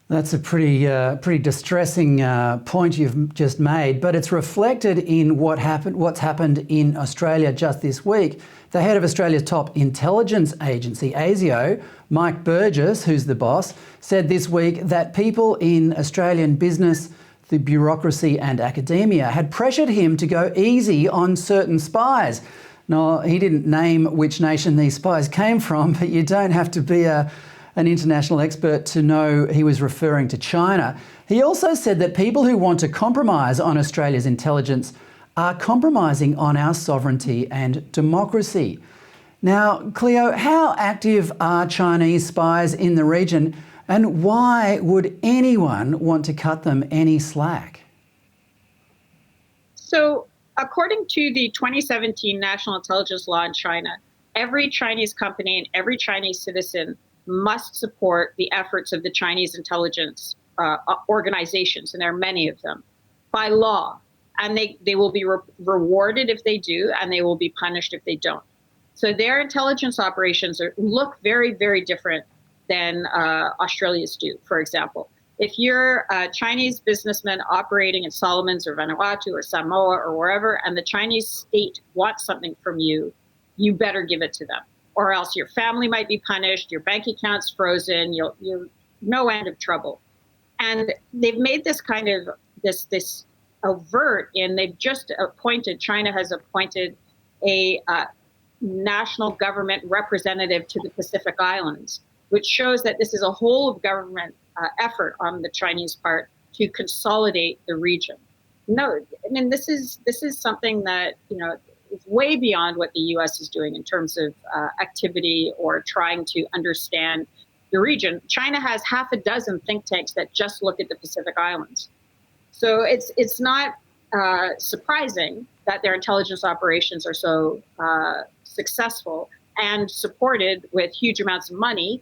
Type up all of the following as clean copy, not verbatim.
That's a pretty distressing point you've just made, but it's reflected in what's happened in Australia just this week. The head of Australia's top intelligence agency, ASIO, Mike Burgess, who's the boss, said this week that people in Australian business, the bureaucracy and academia had pressured him to go easy on certain spies. Now, he didn't name which nation these spies came from, but you don't have to be an international expert to know he was referring to China. He also said that people who want to compromise on Australia's intelligence are compromising on our sovereignty and democracy. Now, Cleo, how active are Chinese spies in the region, and why would anyone want to cut them any slack? So, according to the 2017 National Intelligence Law in China, every Chinese company and every Chinese citizen must support the efforts of the Chinese intelligence organizations, and there are many of them, by law. And they will be rewarded if they do, and they will be punished if they don't. So their intelligence operations look very, very different than Australia's do, for example. If you're a Chinese businessman operating in Solomons or Vanuatu or Samoa or wherever, and the Chinese state wants something from you, you better give it to them, or else your family might be punished, your bank account's frozen, you're no end of trouble. And they've made this kind of this overt, and they've just appointed, China has appointed a national government representative to the Pacific Islands, which shows that this is a whole of government effort on the Chinese part to consolidate the region. No, I mean, this is something that, is way beyond what the U.S. is doing in terms of activity or trying to understand the region. China has half a dozen think tanks that just look at the Pacific Islands. So it's not surprising that their intelligence operations are so successful and supported with huge amounts of money.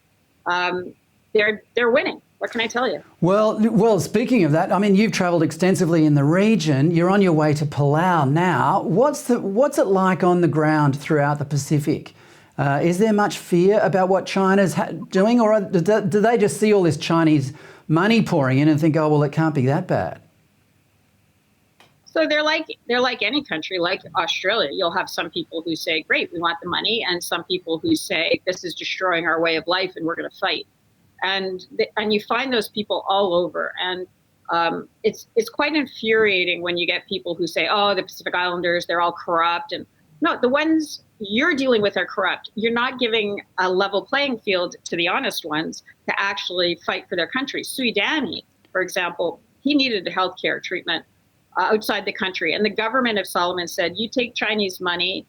They're winning. What can I tell you? Well, speaking of that, I mean, you've travelled extensively in the region. You're on your way to Palau now. What's it like on the ground throughout the Pacific? Is there much fear about what China's doing, or do they just see all this Chinese money pouring in and think, oh, well, it can't be that bad? So they're like any country, like Australia. You'll have some people who say, great, we want the money, and some people who say, this is destroying our way of life and we're going to fight. And you find those people all over. And it's quite infuriating when you get people who say, oh, the Pacific Islanders, they're all corrupt. And no, the ones you're dealing with are corrupt. You're not giving a level playing field to the honest ones to actually fight for their country. Suidani, for example, he needed healthcare treatment outside the country. And the government of Solomon said, you take Chinese money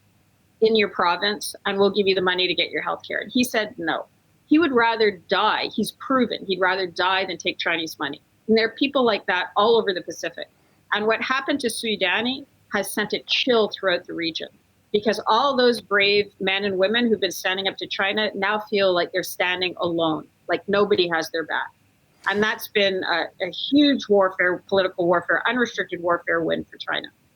in your province and we'll give you the money to get your healthcare. And he said no. He would rather die. He's proven he'd rather die than take Chinese money. And there are people like that all over the Pacific. And what happened to Suidani has sent a chill throughout the region, because all those brave men and women who've been standing up to China now feel like they're standing alone, like nobody has their back. And that's been a huge warfare, political warfare, unrestricted warfare win for China.